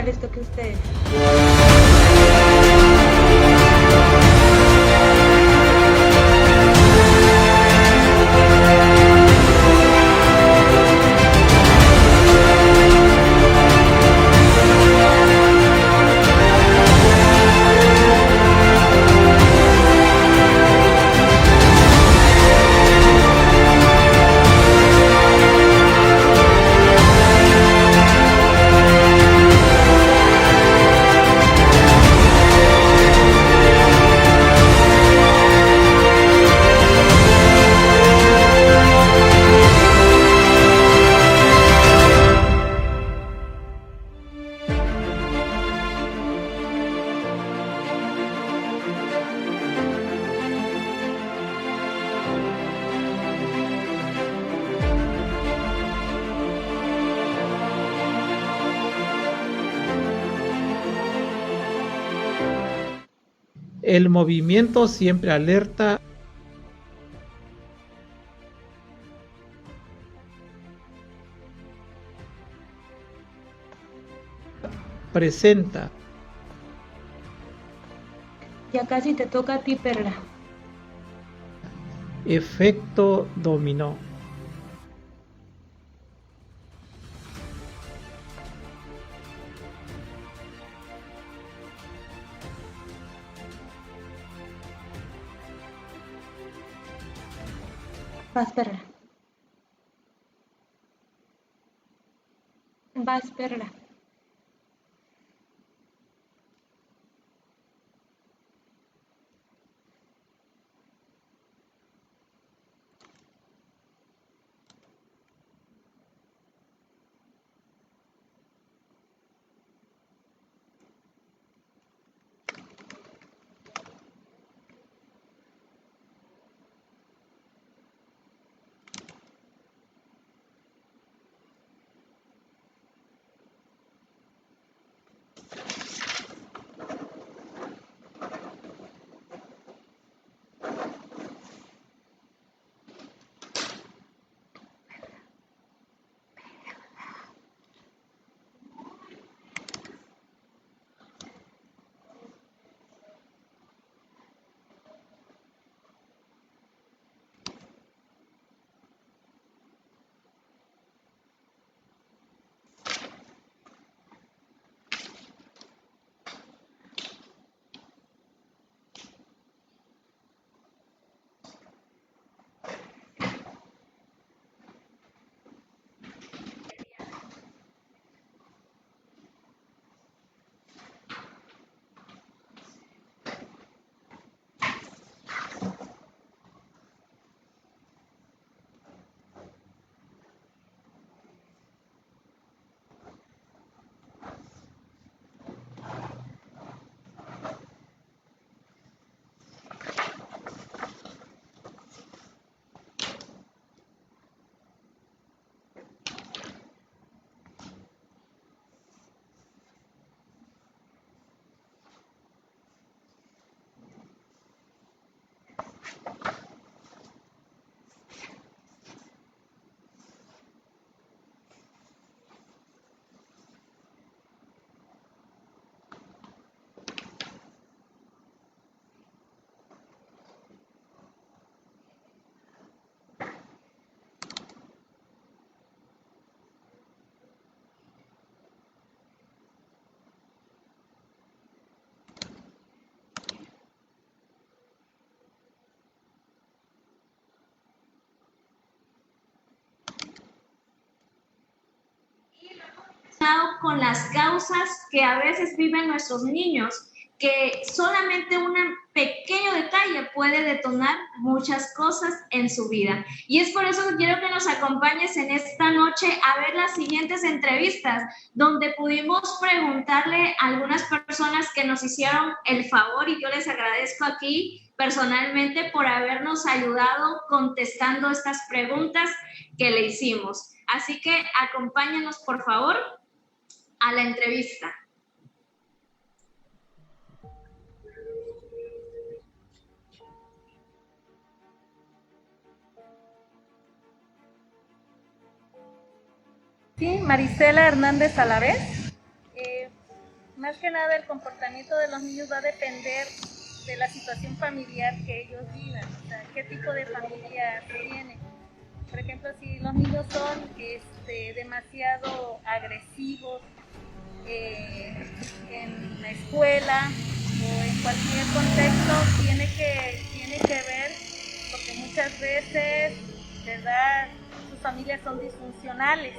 les toque a ustedes. El movimiento siempre alerta presenta Ya casi te toca a ti, Perla. efecto dominó. Vas, Perla. Vas, Perla. Con las causas que a veces viven nuestros niños, que solamente un pequeño detalle puede detonar muchas cosas en su vida. Y es por eso que quiero que nos acompañes en esta noche a ver las siguientes entrevistas, donde pudimos preguntarle a algunas personas que nos hicieron el favor, y yo les agradezco aquí personalmente por habernos ayudado contestando estas preguntas que le hicimos. Así que acompáñenos, por favor, a la entrevista. Sí, Marisela Hernández Alavés. más que nada el comportamiento de los niños va a depender de la situación familiar que ellos vivan, o sea, qué tipo de familia tienen. Por ejemplo, si los niños son demasiado agresivos en la escuela o en cualquier contexto, tiene que ver, porque muchas veces, ¿verdad?, sus familias son disfuncionales.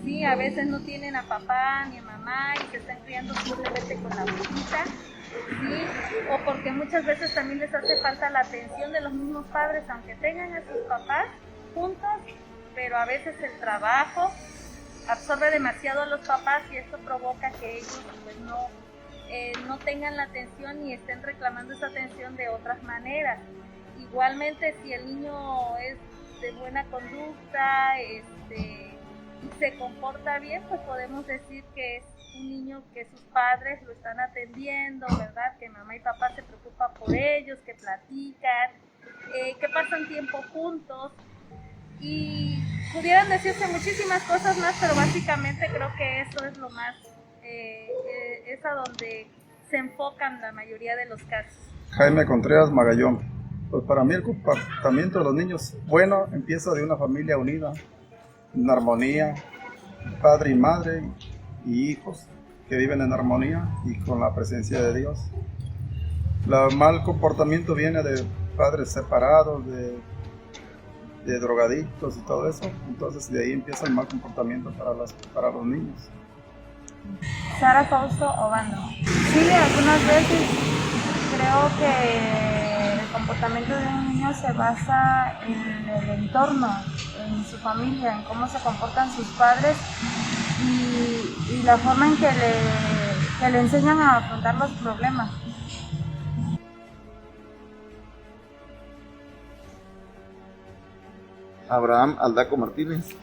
Sí, a veces no tienen a papá ni a mamá y se están criando simplemente con la abuelita, ¿sí? O porque muchas veces también les hace falta la atención de los mismos padres, aunque tengan a sus papás juntos, pero a veces el trabajo absorbe demasiado a los papás y esto provoca que ellos pues no tengan la atención y estén reclamando esa atención de otras maneras. Igualmente, si el niño es de buena conducta, y se comporta bien, pues podemos decir que es un niño que sus padres lo están atendiendo, ¿verdad? Que mamá y papá se preocupan por ellos, que platican, que pasan tiempo juntos. Y pudieran decirse muchísimas cosas más, pero básicamente creo que eso es lo más, es a donde se enfocan la mayoría de los casos. Jaime Contreras Magallón. Pues para mí el comportamiento de los niños, bueno, empieza de una familia unida, en armonía, padre y madre y hijos que viven en armonía y con la presencia de Dios. El mal comportamiento viene de padres separados, de drogadictos y todo eso, entonces de ahí empieza el mal comportamiento para los niños. Sara Fausto Obando. Sí, algunas veces creo que el comportamiento de un niño se basa en el entorno, en su familia, en cómo se comportan sus padres y la forma en que le enseñan a afrontar los problemas. Abraham Aldaco Martínez.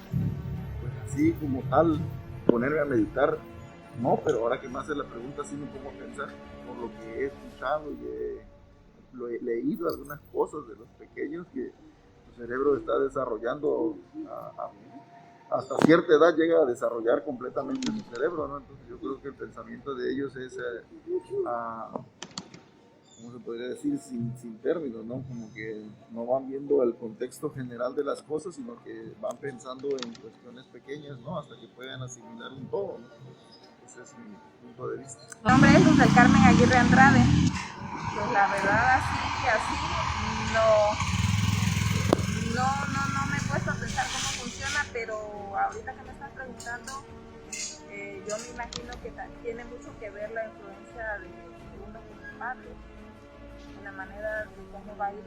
Pues así como tal, ponerme a meditar, no, pero ahora que me hace la pregunta sí me pongo a pensar por lo que he escuchado y he leído algunas cosas de los pequeños que su cerebro está desarrollando hasta cierta edad llega a desarrollar completamente su cerebro, ¿no? Entonces yo creo que el pensamiento de ellos es ¿cómo se podría decir? Sin términos, ¿no? Como que no van viendo el contexto general de las cosas, sino que van pensando en cuestiones pequeñas, ¿no? Hasta que puedan asimilar un todo, ¿no? Ese es mi punto de vista. Mi nombre es Luz del Carmen Aguirre Andrade. Pues la verdad, así, no me he puesto a pensar cómo funciona, pero ahorita que me estás preguntando, yo me imagino que tiene mucho que ver la influencia de uno con el padre, en la manera de cómo va a ir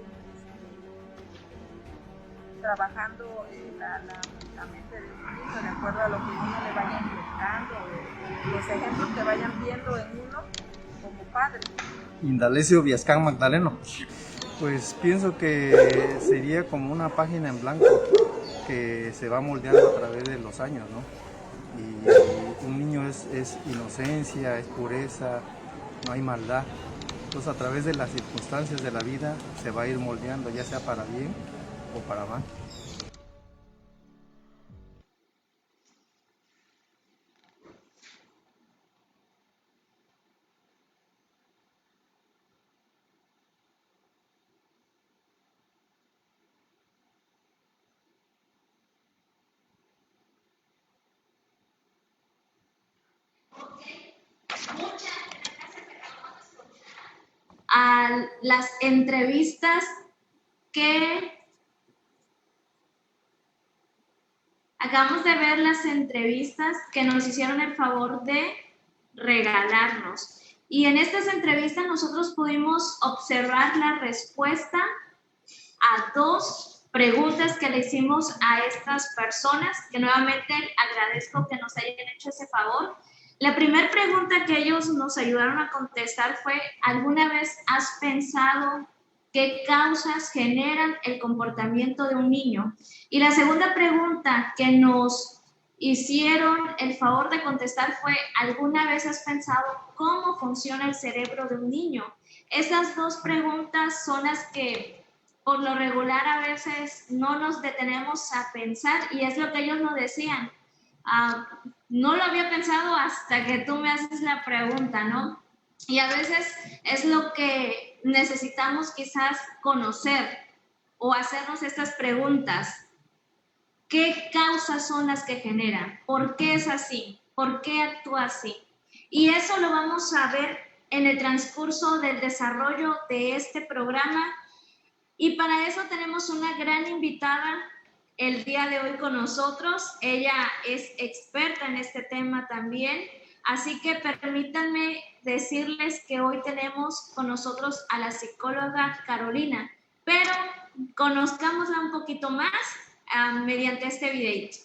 trabajando la mente de un niño de acuerdo a lo que uno le vaya inyectando, los ejemplos que vayan viendo en uno como padre. Indalecio Viascán Magdaleno. Pues pienso que sería como una página en blanco que se va moldeando a través de los años, ¿no? Y un niño es inocencia, es pureza, no hay maldad. Entonces a través de las circunstancias de la vida se va a ir moldeando, ya sea para bien o para mal. A las entrevistas que acabamos de ver, las entrevistas que nos hicieron el favor de regalarnos. Y en estas entrevistas nosotros pudimos observar la respuesta a dos preguntas que le hicimos a estas personas, que nuevamente agradezco que nos hayan hecho ese favor. La primera pregunta que ellos nos ayudaron a contestar fue: ¿alguna vez has pensado qué causas generan el comportamiento de un niño? Y la segunda pregunta que nos hicieron el favor de contestar fue: ¿alguna vez has pensado cómo funciona el cerebro de un niño? Esas dos preguntas son las que por lo regular a veces no nos detenemos a pensar, y es lo que ellos nos decían. no lo había pensado hasta que tú me haces la pregunta, ¿no? Y a veces es lo que necesitamos quizás conocer o hacernos estas preguntas. ¿Qué causas son las que generan? ¿Por qué es así? ¿Por qué actúa así? Y eso lo vamos a ver en el transcurso del desarrollo de este programa. Y para eso tenemos una gran invitada el día de hoy con nosotros. Ella es experta en este tema también. Así que permítanme decirles que hoy tenemos con nosotros a la psicóloga Carolina, pero conozcámosla un poquito más mediante este videito.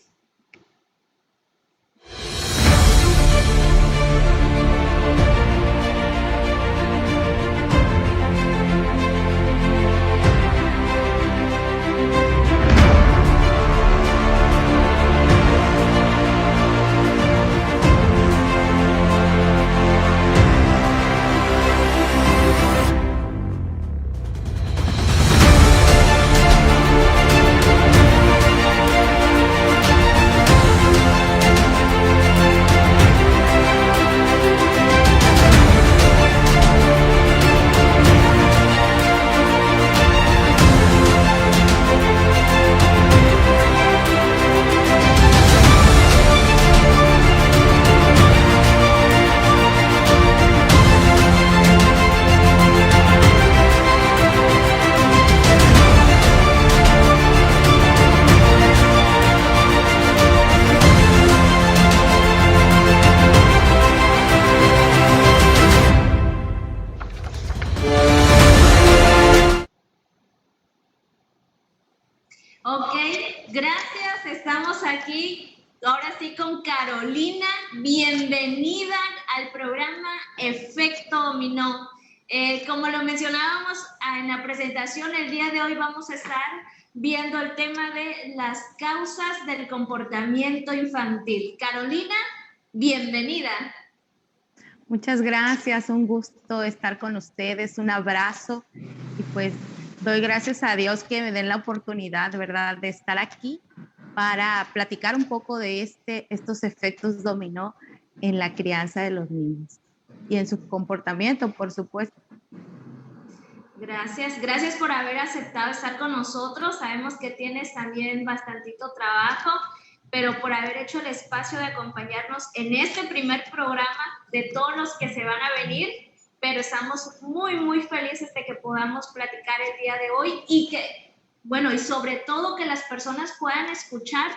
Ok, gracias. Estamos aquí ahora sí con Carolina. Bienvenida al programa Efecto Dominó. Como lo mencionábamos en la presentación, el día de hoy vamos a estar viendo el tema de las causas del comportamiento infantil. Carolina, bienvenida. Muchas gracias, un gusto estar con ustedes, un abrazo y pues doy gracias a Dios que me den la oportunidad, ¿verdad?, de estar aquí para platicar un poco de estos efectos dominó en la crianza de los niños y en su comportamiento, por supuesto. Gracias por haber aceptado estar con nosotros. Sabemos que tienes también bastantito trabajo, pero por haber hecho el espacio de acompañarnos en este primer programa de todos los que se van a venir. Pero estamos muy, muy felices de que podamos platicar el día de hoy y que, bueno, y sobre todo que las personas puedan escuchar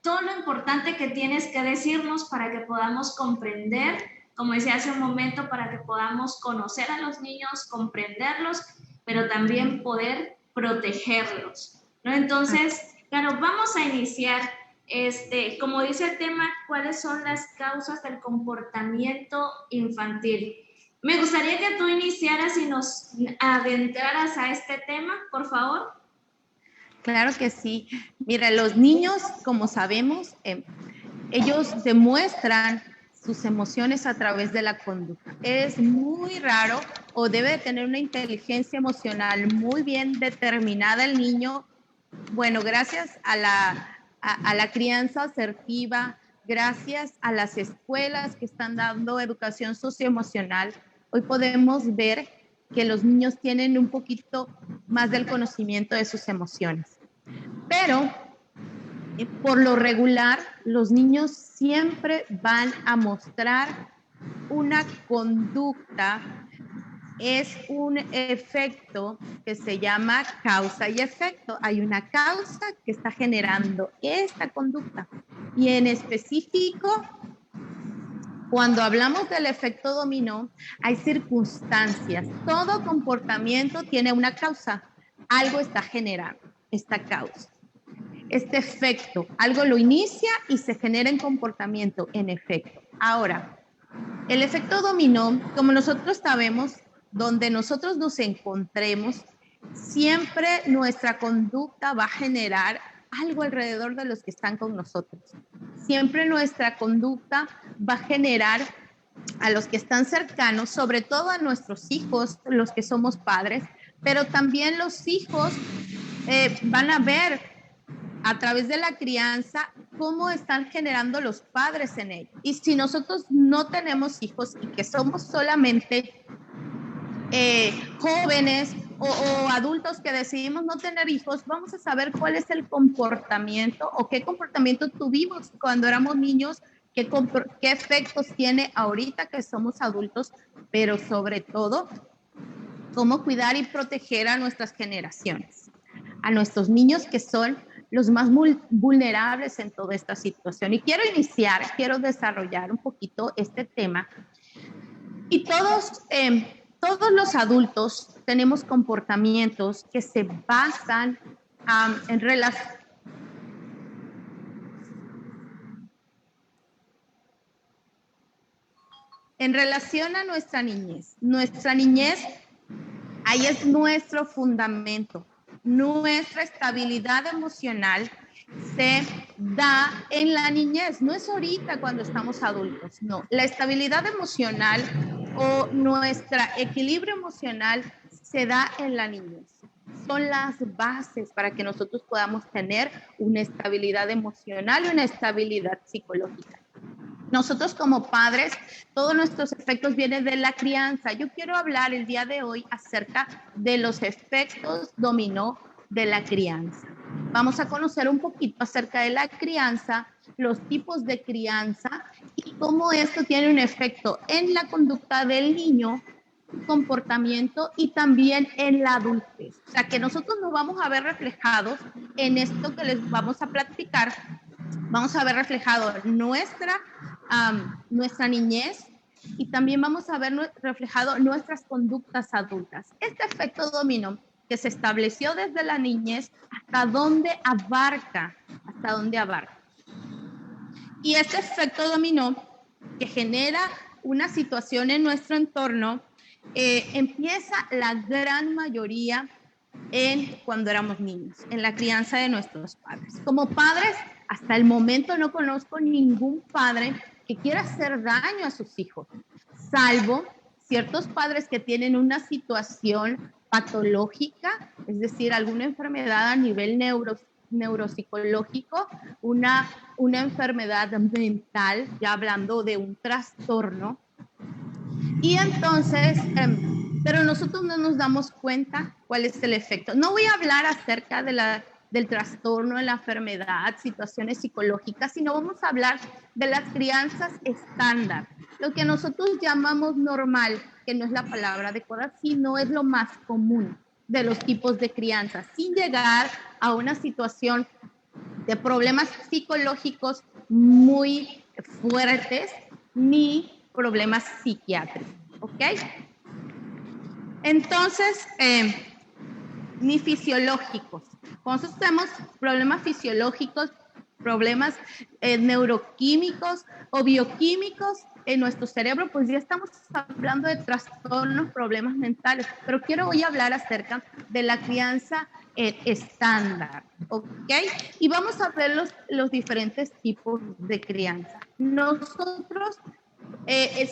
todo lo importante que tienes que decirnos para que podamos comprender, como decía hace un momento, para que podamos conocer a los niños, comprenderlos, pero también poder protegerlos, ¿no? Entonces, claro, vamos a iniciar. Como dice el tema, ¿cuáles son las causas del comportamiento infantil? Me gustaría que tú iniciaras y nos adentraras a este tema, por favor. Claro que sí. Mira, los niños, como sabemos, ellos demuestran sus emociones a través de la conducta. Es muy raro o debe de tener una inteligencia emocional muy bien determinada el niño. Bueno, gracias a la crianza asertiva, gracias a las escuelas que están dando educación socioemocional, hoy podemos ver que los niños tienen un poquito más del conocimiento de sus emociones. Pero, por lo regular, los niños siempre van a mostrar una conducta. Es un efecto que se llama causa y efecto. Hay una causa que está generando esta conducta. Y en específico, cuando hablamos del efecto dominó, hay circunstancias. Todo comportamiento tiene una causa. Algo está generando esta causa. Este efecto, algo lo inicia y se genera en comportamiento, en efecto. Ahora, el efecto dominó, como nosotros sabemos, donde nosotros nos encontremos, siempre nuestra conducta va a generar algo alrededor de los que están con nosotros. Siempre nuestra conducta va a generar a los que están cercanos, sobre todo a nuestros hijos, los que somos padres, pero también los hijos van a ver a través de la crianza cómo están generando los padres en ellos. Y si nosotros no tenemos hijos y que somos solamente jóvenes o adultos que decidimos no tener hijos, vamos a saber cuál es el comportamiento o qué comportamiento tuvimos cuando éramos niños, qué efectos tiene ahorita que somos adultos, pero sobre todo, cómo cuidar y proteger a nuestras generaciones, a nuestros niños que son los más vulnerables en toda esta situación. Y quiero desarrollar un poquito este tema. Y todos los adultos tenemos comportamientos que se basan en relación a nuestra niñez. Nuestra niñez, ahí es nuestro fundamento. Nuestra estabilidad emocional se da en la niñez, no es ahorita cuando estamos adultos, no. La estabilidad emocional o nuestro equilibrio emocional se da en la niñez. Son las bases para que nosotros podamos tener una estabilidad emocional y una estabilidad psicológica. Nosotros como padres, todos nuestros efectos vienen de la crianza. Yo quiero hablar el día de hoy acerca de los efectos dominó de la crianza. Vamos a conocer un poquito acerca de la crianza, los tipos de crianza y cómo esto tiene un efecto en la conducta del niño, comportamiento y también en la adultez. O sea, que nosotros nos vamos a ver reflejados en esto que les vamos a platicar. Vamos a ver reflejado nuestra niñez y también vamos a ver reflejado nuestras conductas adultas. Este efecto dominó que se estableció desde la niñez hasta dónde abarca. Y este efecto dominó que genera una situación en nuestro entorno empieza la gran mayoría cuando éramos niños, en la crianza de nuestros padres. Como padres, hasta el momento no conozco ningún padre que quiera hacer daño a sus hijos, salvo ciertos padres que tienen una situación patológica, es decir, alguna enfermedad a nivel neuropsicológico, una enfermedad mental, ya hablando de un trastorno. Y entonces, pero nosotros no nos damos cuenta cuál es el efecto. No voy a hablar acerca del trastorno, de la enfermedad, situaciones psicológicas, sino vamos a hablar de las crianzas estándar, lo que nosotros llamamos normal, que no es la palabra adecuada, sino es lo más común de los tipos de crianza, sin llegar a una situación de problemas psicológicos muy fuertes ni problemas psiquiátricos, ¿ok? Entonces, ni fisiológicos. Cuando nosotros tenemos problemas fisiológicos, problemas neuroquímicos o bioquímicos en nuestro cerebro, pues ya estamos hablando de trastornos, problemas mentales. Pero quiero hoy hablar acerca de la crianza estándar, ¿ok? Y vamos a ver los diferentes tipos de crianza. Nosotros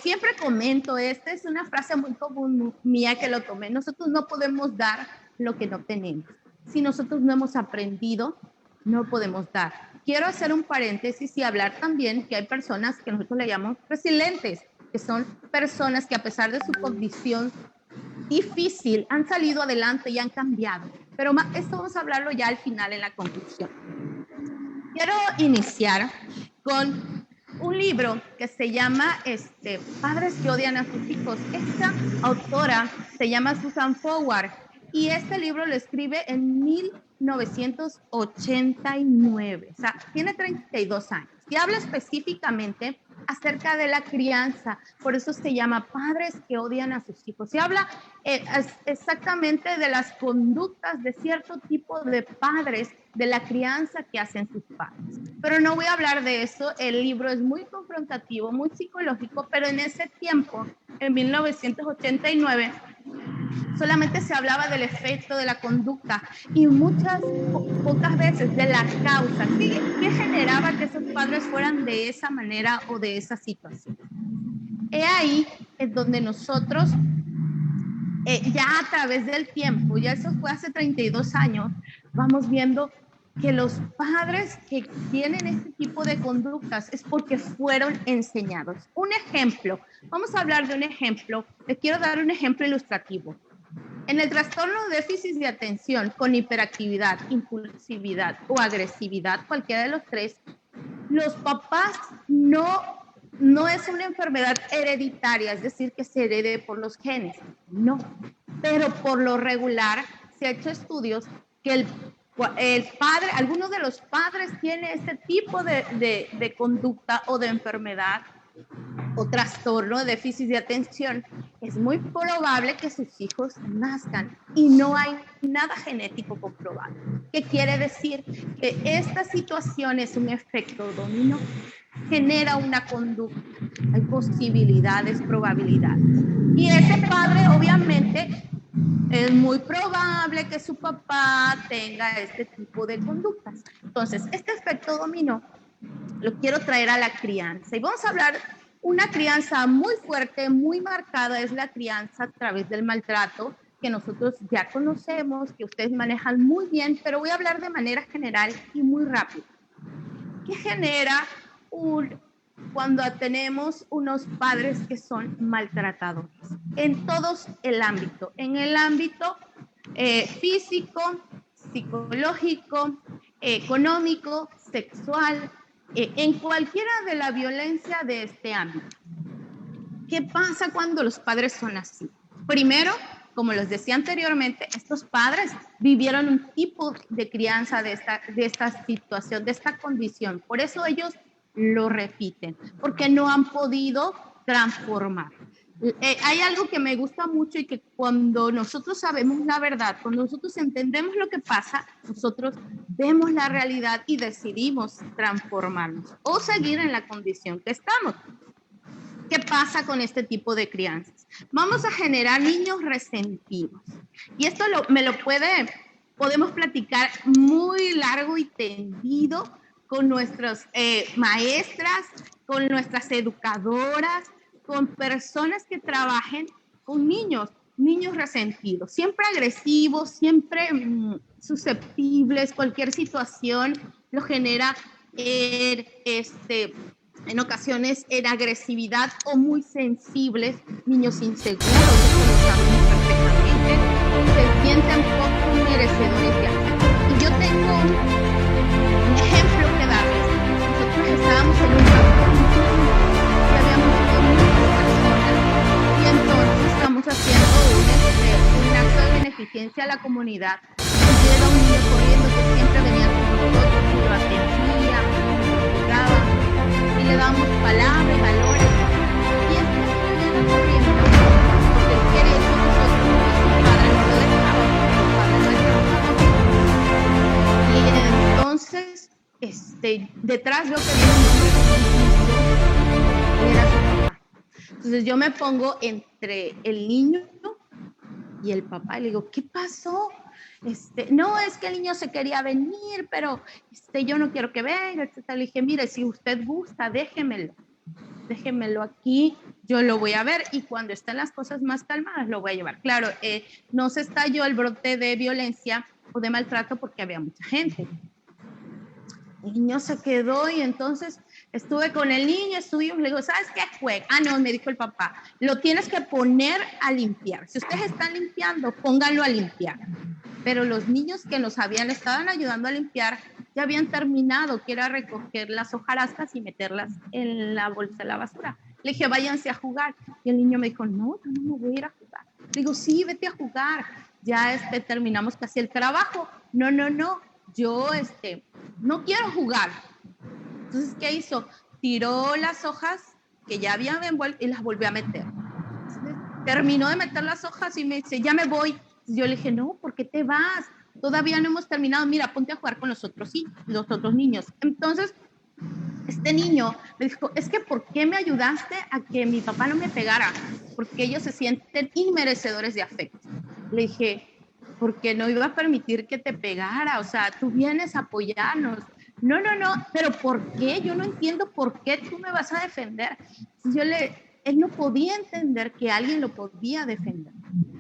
siempre comento, esta es una frase muy común mía que lo tomé, nosotros no podemos dar lo que no tenemos. Si nosotros no hemos aprendido, no podemos dar. Quiero hacer un paréntesis y hablar también que hay personas que nosotros le llamamos resilientes, que son personas que a pesar de su condición difícil han salido adelante y han cambiado. Pero esto vamos a hablarlo ya al final en la conclusión. Quiero iniciar con un libro que se llama Padres que odian a sus hijos. Esta autora se llama Susan Forward y este libro lo escribe en 1989, o sea, tiene 32 años y habla específicamente acerca de la crianza, por eso se llama Padres que odian a sus hijos. Se habla exactamente de las conductas de cierto tipo de padres, de la crianza que hacen sus padres. Pero no voy a hablar de eso, el libro es muy confrontativo, muy psicológico, pero en ese tiempo, en 1989, solamente se hablaba del efecto de la conducta y pocas veces de la causa. ¿Qué generaba que esos padres fueran de esa manera o de esa situación? Ahí es donde nosotros, ya a través del tiempo, ya eso fue hace 32 años, vamos viendo que los padres que tienen este tipo de conductas es porque fueron enseñados. Un ejemplo, vamos a hablar de un ejemplo, les quiero dar un ejemplo ilustrativo. En el trastorno de déficit de atención con hiperactividad, impulsividad o agresividad, cualquiera de los tres, los papás no es una enfermedad hereditaria, es decir, que se herede por los genes, no. Pero por lo regular se ha hecho estudios que el padre, alguno de los padres tiene este tipo de conducta o de enfermedad o trastorno de déficit de atención. Es muy probable que sus hijos nazcan y no hay nada genético comprobado. ¿Qué quiere decir? Que esta situación es un efecto dominó, genera una conducta, hay posibilidades, probabilidades. Y ese padre obviamente es muy probable que su papá tenga este tipo de conductas. Entonces, este efecto dominó lo quiero traer a la crianza. Y vamos a hablar, una crianza muy fuerte, muy marcada, es la crianza a través del maltrato, que nosotros ya conocemos, que ustedes manejan muy bien, pero voy a hablar de manera general y muy rápido. ¿Qué genera cuando tenemos unos padres que son maltratadores? En todos el ámbito, en el ámbito físico, psicológico, económico, sexual, en cualquiera de la violencia de este ámbito. ¿Qué pasa cuando los padres son así? Primero, como les decía anteriormente, estos padres vivieron un tipo de crianza de esta situación, de esta condición. Por eso ellos lo repiten, porque no han podido transformar. Hay algo que me gusta mucho y que cuando nosotros sabemos la verdad, cuando nosotros entendemos lo que pasa, nosotros vemos la realidad y decidimos transformarnos o seguir en la condición que estamos. ¿Qué pasa con este tipo de crianzas? Vamos a generar niños resentidos. Y esto podemos platicar muy largo y tendido con nuestras maestras, con nuestras educadoras, con personas que trabajen con niños resentidos, siempre agresivos, siempre susceptibles, cualquier situación lo genera en ocasiones en agresividad o muy sensibles, niños inseguros, eso lo sabemos perfectamente, se sienten poco merecedores de afecto. Y yo tengo un ejemplo que darles. Nosotros estábamos en un campo y habíamos muchas personas y entonces estamos haciendo un acto de beneficencia a la comunidad. Y llega un niño corriendo que siempre venía con nosotros y lo atendía, lo jugaba y le damos palabras y valores. Y este niño viene corriendo porque él quiere eso nosotros, su padre no lo dejaba, su padre no dejaba. Y entonces detrás yo que era su papá. Entonces yo me pongo entre el niño y el papá y le digo, ¿qué pasó? No, es que el niño se quería venir, pero yo no quiero que venga, etc. Le dije, mire, si usted gusta, déjemelo aquí, yo lo voy a ver y cuando estén las cosas más calmadas lo voy a llevar. Claro, no se estalló el brote de violencia o de maltrato porque había mucha gente. El niño se quedó y entonces estuve con el niño, estuvimos, le digo, ¿sabes qué? Juega. Ah, no, me dijo el papá, lo tienes que poner a limpiar. Si ustedes están limpiando, pónganlo a limpiar. Pero los niños que nos estaban ayudando a limpiar ya habían terminado, que era recoger las hojarascas y meterlas en la bolsa de la basura. Le dije, váyanse a jugar. Y el niño me dijo, no, yo no me voy a ir a jugar. Le digo, sí, vete a jugar. Ya terminamos casi el trabajo. No, yo no quiero jugar. Entonces, ¿qué hizo? Tiró las hojas que ya habían envuelto y las volvió a meter. Entonces, terminó de meter las hojas y me dice, ya me voy. Yo le dije, no, ¿por qué te vas? Todavía no hemos terminado. Mira, ponte a jugar con los otros niños. Entonces, este niño me dijo, es que ¿por qué me ayudaste a que mi papá no me pegara? Porque ellos se sienten inmerecedores de afecto. Le dije, porque no iba a permitir que te pegara, o sea, tú vienes a apoyarnos. No, pero ¿por qué? Yo no entiendo por qué tú me vas a defender. Él no podía entender que alguien lo podía defender.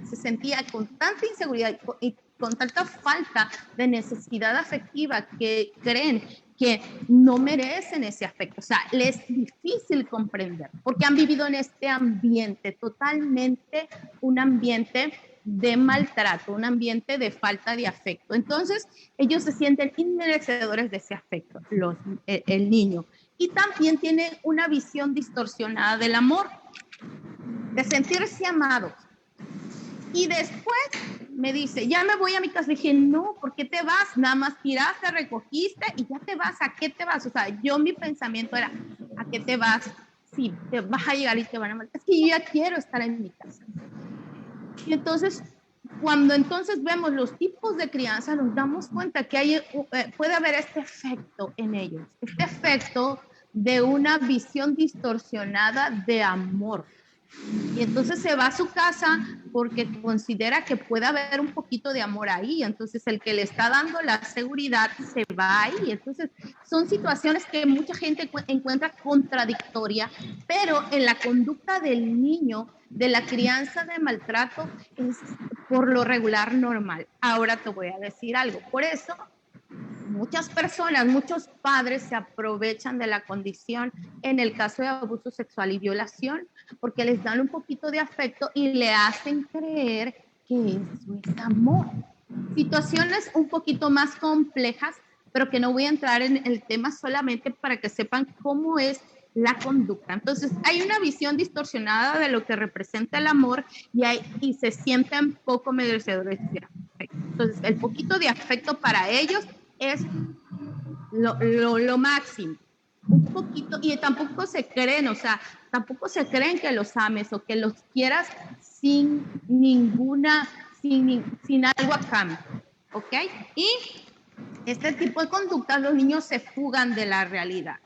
Se sentía con tanta inseguridad y con tanta falta de necesidad afectiva que creen que no merecen ese afecto. O sea, les es difícil comprender porque han vivido en este ambiente, totalmente un ambiente de maltrato, un ambiente de falta de afecto. Entonces, ellos se sienten inmerecedores de ese afecto, el niño. Y también tienen una visión distorsionada del amor, de sentirse amados. Y después me dice, ya me voy a mi casa. Le dije, no, ¿por qué te vas? Nada más tiraste, recogiste y ya te vas. ¿A qué te vas? O sea, mi pensamiento era, ¿a qué te vas? Sí, te vas a llegar y te van a matar. Es que yo ya quiero estar en mi casa. Y entonces, cuando entonces vemos los tipos de crianza, nos damos cuenta que puede haber este efecto en ellos, este efecto de una visión distorsionada de amor. Y entonces se va a su casa porque considera que puede haber un poquito de amor ahí. Entonces el que le está dando la seguridad se va ahí. Entonces son situaciones que mucha gente encuentra contradictoria, pero en la conducta del niño, de la crianza de maltrato, es por lo regular normal. Ahora te voy a decir algo. Por eso muchas personas, muchos padres se aprovechan de la condición en el caso de abuso sexual y violación, porque les dan un poquito de afecto y le hacen creer que eso es amor. Situaciones un poquito más complejas, pero que no voy a entrar en el tema solamente para que sepan cómo es la conducta. Entonces, hay una visión distorsionada de lo que representa el amor y se sienten poco merecedores de afecto. Entonces, el poquito de afecto para ellos es lo máximo. Un poquito, y tampoco se creen, o sea, tampoco se creen que los ames o que los quieras sin algo a cambio, ¿ok? Y este tipo de conductas, los niños se fugan de la realidad.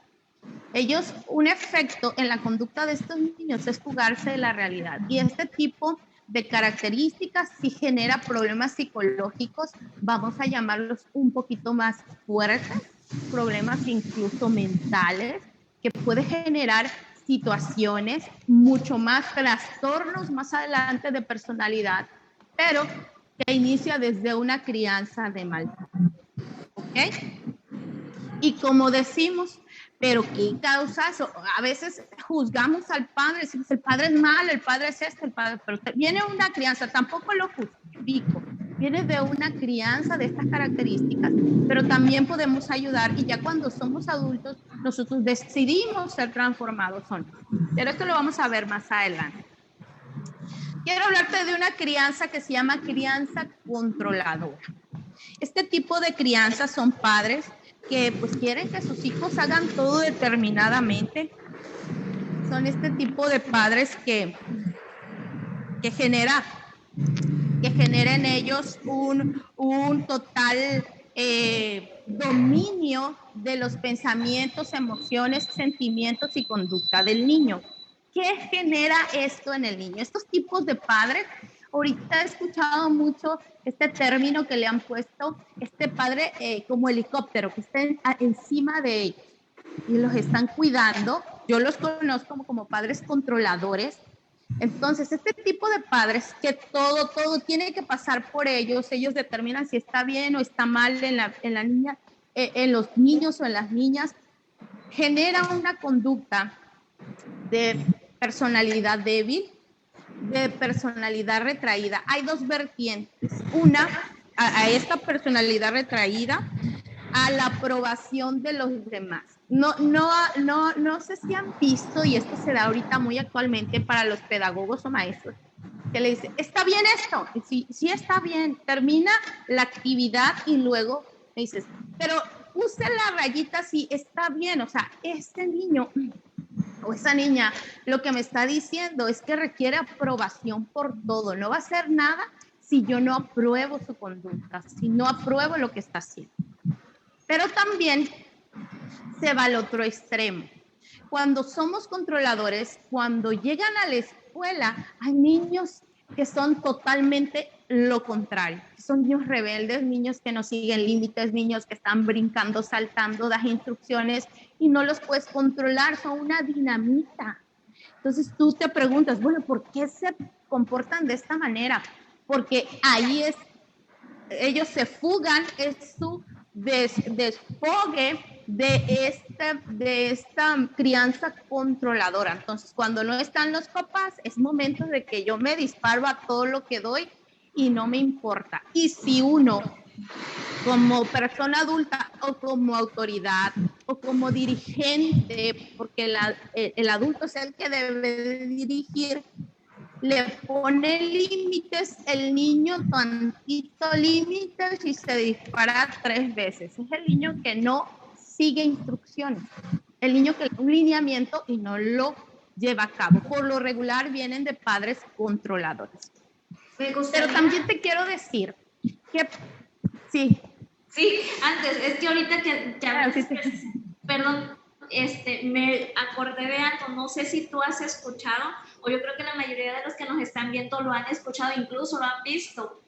Un efecto en la conducta de estos niños es fugarse de la realidad. Y este tipo de características sí genera problemas psicológicos, vamos a llamarlos un poquito más fuertes, problemas incluso mentales, que puede generar situaciones mucho más trastornos más adelante de personalidad, pero que inicia desde una crianza de maltrato. ¿Ok? Y como decimos, pero ¿qué causa eso? A veces juzgamos al padre, decimos, el padre es malo, el padre es el padre, pero viene una crianza, tampoco lo justifico, viene de una crianza de estas características, pero también podemos ayudar y ya cuando somos adultos, nosotros decidimos ser transformados o no. Pero esto lo vamos a ver más adelante. Quiero hablarte de una crianza que se llama crianza controladora. Este tipo de crianza son padres que pues quieren que sus hijos hagan todo determinadamente. Son este tipo de padres que genera en ellos un total dominio de los pensamientos, emociones, sentimientos y conducta del niño. ¿Qué genera esto en el niño? Estos tipos de padres, ahorita he escuchado mucho este término que le han puesto, este padre como helicóptero, que está encima de ellos y los están cuidando. Yo los conozco como padres controladores. Entonces, este tipo de padres que todo tiene que pasar por ellos determinan si está bien o está mal en la niña, en los niños o en las niñas, genera una conducta de personalidad débil, de personalidad retraída. Hay dos vertientes. Una, a esta personalidad retraída, a la aprobación de los demás. No sé si han visto, y esto se da ahorita muy actualmente para los pedagogos o maestros, que le dicen, ¿está bien esto? Y sí está bien. Termina la actividad y luego me dices, pero use la rayita si está bien. O sea, este niño o esa niña lo que me está diciendo es que requiere aprobación por todo. No va a hacer nada si yo no apruebo su conducta, si no apruebo lo que está haciendo. Pero también se va al otro extremo. Cuando somos controladores, cuando llegan a la escuela, hay niños que son totalmente lo contrario. Son niños rebeldes, niños que no siguen límites, niños que están brincando, saltando, das instrucciones y no los puedes controlar, son una dinamita. Entonces tú te preguntas, bueno, ¿por qué se comportan de esta manera? Porque ahí es ellos se fugan, es su desfogue de esta crianza controladora. Entonces, cuando no están los papás, es momento de que yo me disparo a todo lo que doy y no me importa. Y si uno, como persona adulta o como autoridad o como dirigente, porque el adulto es el que debe de dirigir, le pone límites, el niño tantito límites y se dispara 3 veces. Es el niño que no sigue instrucciones, el niño que un lineamiento y no lo lleva a cabo. Por lo regular vienen de padres controladores. Pero también te quiero decir que sí. Sí, antes, es que ahorita que perdón, me acordé de algo, no sé si tú has escuchado, o yo creo que la mayoría de los que nos están viendo lo han escuchado, incluso lo han visto,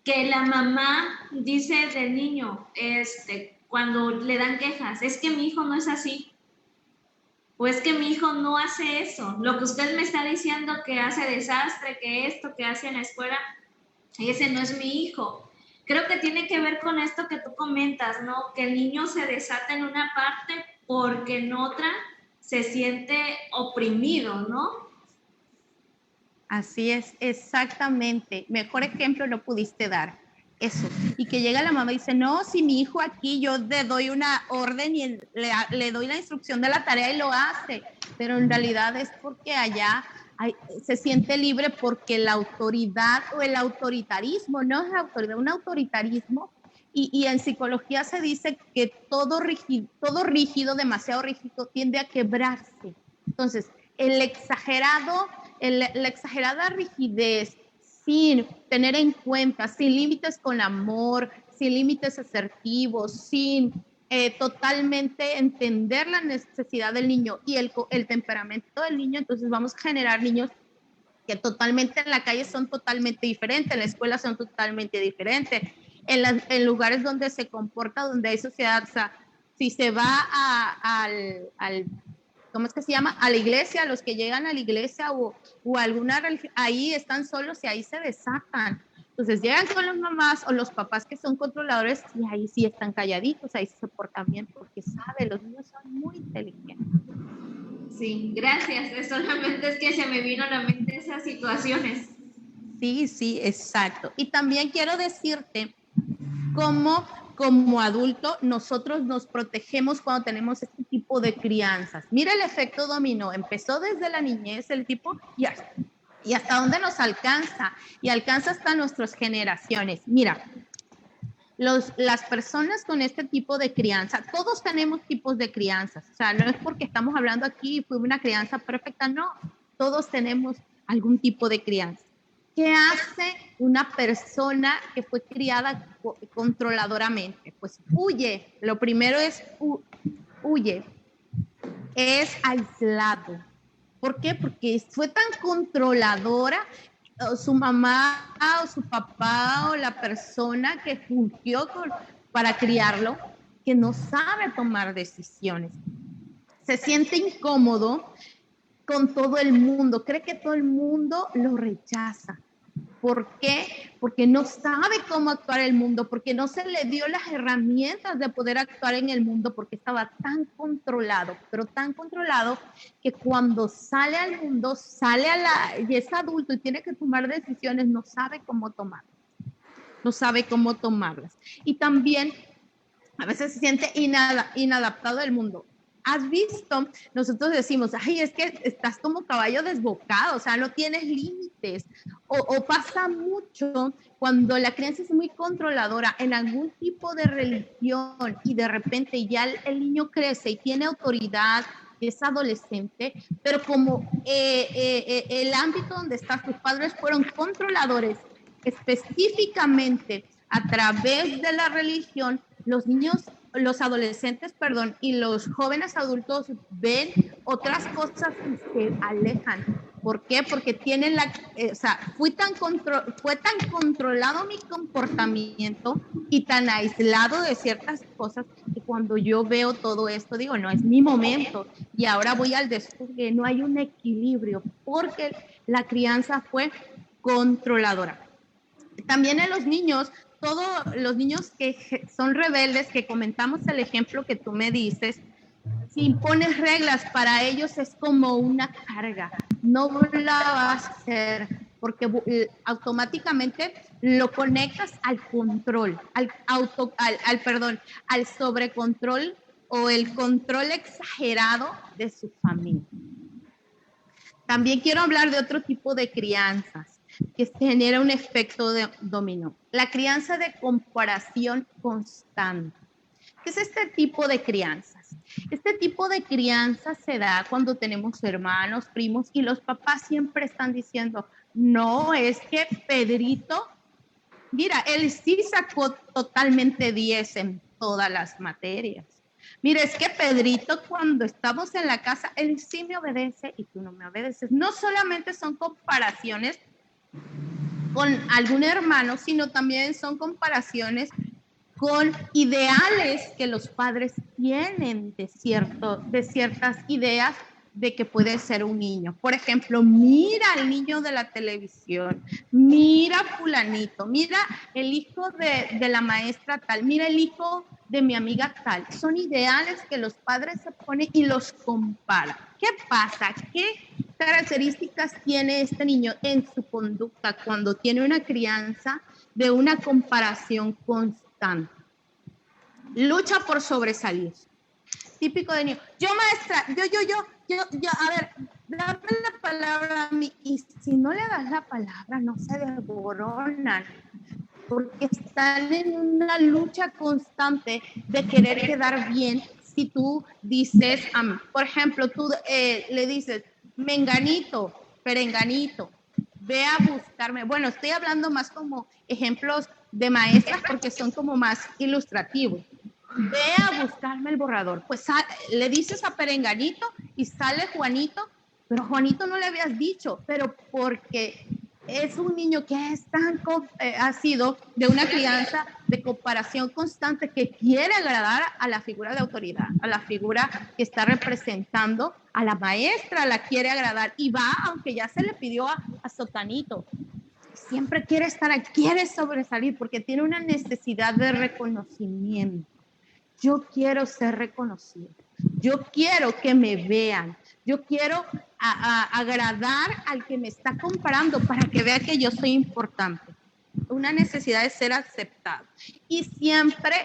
que la mamá dice del niño, cuando le dan quejas, es que mi hijo no es así, o es que mi hijo no hace eso, lo que usted me está diciendo que hace desastre, que esto, que hace en la escuela, ese no es mi hijo. Creo que tiene que ver con esto que tú comentas, ¿no? Que el niño se desata en una parte porque en otra se siente oprimido, ¿no? Así es, exactamente. Mejor ejemplo lo pudiste dar. Eso. Y que llega la mamá y dice, no, si mi hijo aquí yo le doy una orden y le doy la instrucción de la tarea y lo hace. Pero en realidad es porque allá se siente libre porque la autoridad o el autoritarismo, no es autoridad, un autoritarismo. Y en psicología se dice que todo rígido, demasiado rígido, tiende a quebrarse. Entonces, la exagerada rigidez, sin tener en cuenta, sin límites con amor, sin límites asertivos, sin totalmente entender la necesidad del niño y el temperamento del niño, entonces vamos a generar niños que totalmente en la calle son totalmente diferentes, en la escuela son totalmente diferentes, en lugares donde se comporta, donde hay sociedad, o sea, si se va al ¿cómo es que se llama? A la iglesia, los que llegan a la iglesia o alguna religión, ahí están solos y ahí se desatan. Entonces llegan con las mamás o los papás que son controladores y ahí sí están calladitos, ahí se portan bien porque los niños son muy inteligentes. Sí, gracias. Solamente es que se me vino a la mente esas situaciones. Sí, exacto. Y también quiero decirte cómo como adulto nosotros nos protegemos cuando tenemos este tipo de crianzas. Mira el efecto dominó, empezó desde la niñez el tipo y hasta dónde nos alcanza, y alcanza hasta nuestras generaciones. Mira, las personas con este tipo de crianza, todos tenemos tipos de crianzas, o sea, no es porque estamos hablando aquí fue una crianza perfecta, no, todos tenemos algún tipo de crianza. ¿Qué hace una persona que fue criada controladoramente? Pues huye. Lo primero es huye. Es aislado. ¿Por qué? Porque fue tan controladora su mamá o su papá o la persona que fungió para criarlo, que no sabe tomar decisiones. Se siente incómodo con todo el mundo, cree que todo el mundo lo rechaza. ¿Por qué? Porque no sabe cómo actuar en el mundo, porque no se le dio las herramientas de poder actuar en el mundo, porque estaba tan controlado, pero tan controlado que cuando sale al mundo, y es adulto y tiene que tomar decisiones, no sabe cómo tomarlas. No sabe cómo tomarlas. Y también a veces se siente inadaptado al mundo. ¿Has visto? Nosotros decimos, ay, es que estás como caballo desbocado, o sea, no tienes límites. O pasa mucho cuando la crianza es muy controladora en algún tipo de religión y de repente ya el niño crece y tiene autoridad, es adolescente, pero como el ámbito donde están tus padres fueron controladores, específicamente a través de la religión, los adolescentes, y los jóvenes adultos ven otras cosas y se alejan. ¿Por qué? Porque tienen fue tan controlado mi comportamiento y tan aislado de ciertas cosas que cuando yo veo todo esto digo, no, es mi momento y ahora voy al desfogue, no hay un equilibrio porque la crianza fue controladora. También en los niños todos los niños que son rebeldes, que comentamos el ejemplo que tú me dices, si impones reglas para ellos es como una carga, no la vas a hacer porque automáticamente lo conectas al control, al sobrecontrol o el control exagerado de su familia. También quiero hablar de otro tipo de crianzas que genera un efecto de dominó. La crianza de comparación constante. ¿Qué es este tipo de crianzas? Este tipo de crianza se da cuando tenemos hermanos, primos, y los papás siempre están diciendo, no, es que Pedrito, mira, él sí sacó totalmente 10 en todas las materias. Mira, es que Pedrito, cuando estamos en la casa, él sí me obedece y tú no me obedeces. No solamente son comparaciones con algún hermano, sino también son comparaciones con ideales que los padres tienen de ciertas ideas de que puede ser un niño. Por ejemplo, mira al niño de la televisión, mira fulanito, mira el hijo de la maestra tal, mira el hijo de mi amiga tal. Son ideales que los padres se ponen y los comparan. ¿Qué pasa? ¿Qué características tiene este niño en su conducta cuando tiene una crianza de una comparación constante? Lucha por sobresalir. Típico de niño. Yo, maestra, yo, a ver, dame la palabra a mí. Y si no le das la palabra, no se desboronan. Porque están en una lucha constante de querer quedar bien. Si tú dices, por ejemplo, tú le dices, menganito, perenganito, ve a buscarme. Bueno, estoy hablando más como ejemplos de maestras porque son como más ilustrativos. Ve a buscarme el borrador. Pues le dices a perenganito y sale Juanito, pero Juanito no le habías dicho, pero porque es un niño que ha sido de una crianza de comparación constante que quiere agradar a la figura de autoridad, a la figura que está representando a la maestra, la quiere agradar y va, aunque ya se le pidió a Sotanito. Siempre quiere quiere sobresalir porque tiene una necesidad de reconocimiento. Yo quiero ser reconocido. Yo quiero que me vean. Yo quiero agradar al que me está comparando para que vea que yo soy importante. Una necesidad de ser aceptado. Y siempre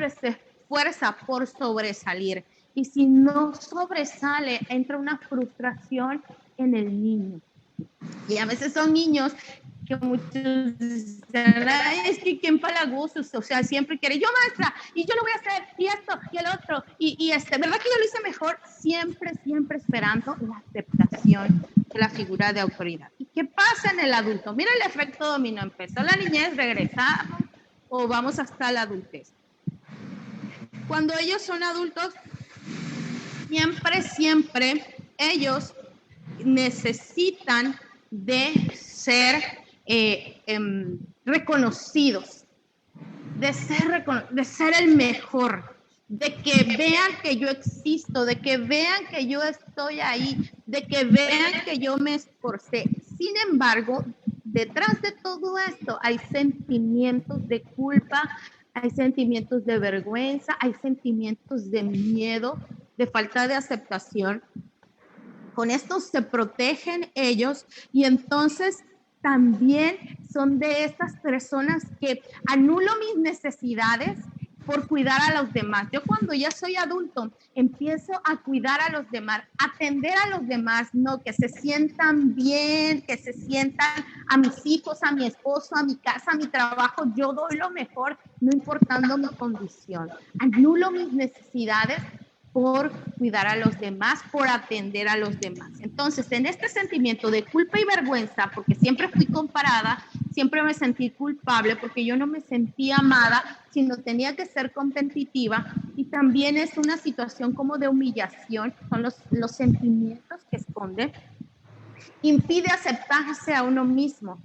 se esfuerza por sobresalir. Y si no sobresale, entra una frustración en el niño. Y a veces son niños que muchos dicen, es que qué empalagosos, o sea, siempre quiere, yo maestra, y yo lo voy a hacer, y esto, y el otro, ¿verdad que yo lo hice mejor? Siempre esperando la aceptación de la figura de autoridad. ¿Y qué pasa en el adulto? Mira el efecto dominó, empezó la niñez, regresamos, o vamos hasta la adultez. Cuando ellos son adultos, siempre ellos necesitan de ser reconocidos, de ser el mejor, de que vean que yo existo, de que vean que yo estoy ahí, de que vean que yo me esforcé. Sin embargo, detrás de todo esto hay sentimientos de culpa, hay sentimientos de vergüenza, hay sentimientos de miedo, de falta de aceptación. Con esto se protegen ellos y entonces también son de estas personas que anulo mis necesidades por cuidar a los demás. Yo cuando ya soy adulto empiezo a cuidar a los demás, atender a los demás, no que se sientan bien, que se sientan a mis hijos, a mi esposo, a mi casa, a mi trabajo. Yo doy lo mejor, no importando mi condición. Anulo mis necesidades por cuidar a los demás, por atender a los demás. Entonces, en este sentimiento de culpa y vergüenza, porque siempre fui comparada, siempre me sentí culpable porque yo no me sentía amada, sino tenía que ser competitiva, y también es una situación como de humillación, son los sentimientos que esconde, impide aceptarse a uno mismo,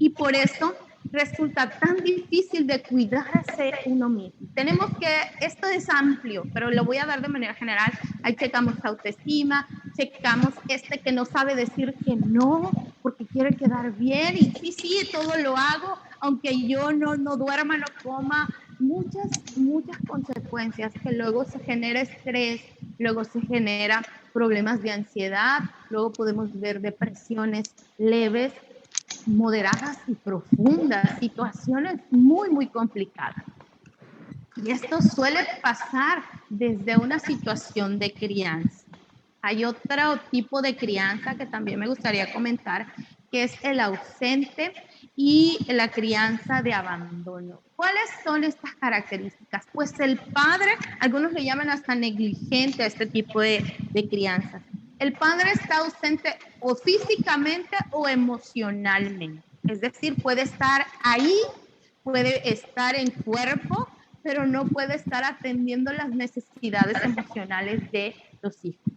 y por eso resulta tan difícil de cuidarse uno mismo. Tenemos que, esto es amplio, pero lo voy a dar de manera general. Ahí checamos autoestima, checamos este que no sabe decir que no, porque quiere quedar bien, y sí, todo lo hago, aunque yo no duerma, no coma, muchas consecuencias, que luego se genera estrés, luego se genera problemas de ansiedad, luego podemos ver depresiones leves, moderadas y profundas, situaciones muy, muy complicadas. Y esto suele pasar desde una situación de crianza. Hay otro tipo de crianza que también me gustaría comentar, que es el ausente y la crianza de abandono. ¿Cuáles son estas características? Pues el padre, algunos le llaman hasta negligente a este tipo de crianza. El padre está ausente o físicamente o emocionalmente. Es decir, puede estar ahí, puede estar en cuerpo, pero no puede estar atendiendo las necesidades emocionales de los hijos.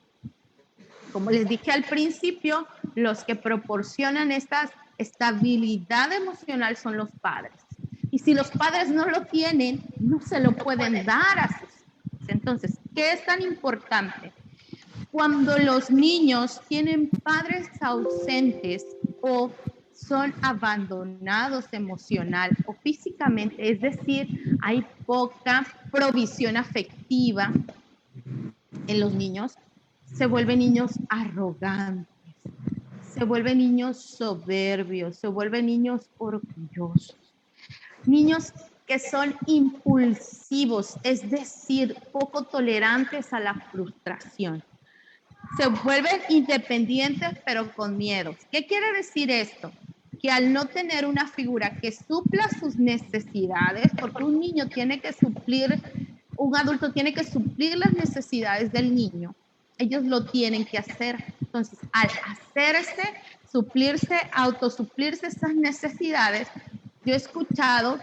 Como les dije al principio, los que proporcionan esta estabilidad emocional son los padres. Y si los padres no lo tienen, no se lo pueden dar a sus hijos. Entonces, ¿qué es tan importante? Cuando los niños tienen padres ausentes o son abandonados emocional o físicamente, es decir, hay poca provisión afectiva en los niños, se vuelven niños arrogantes, se vuelven niños soberbios, se vuelven niños orgullosos, niños que son impulsivos, es decir, poco tolerantes a la frustración. Se vuelven independientes pero con miedos. ¿Qué quiere decir esto? Que al no tener una figura que supla sus necesidades, porque un niño tiene que suplir, un adulto tiene que suplir las necesidades del niño, ellos lo tienen que hacer. Entonces, al hacerse, suplirse, autosuplirse esas necesidades, yo he escuchado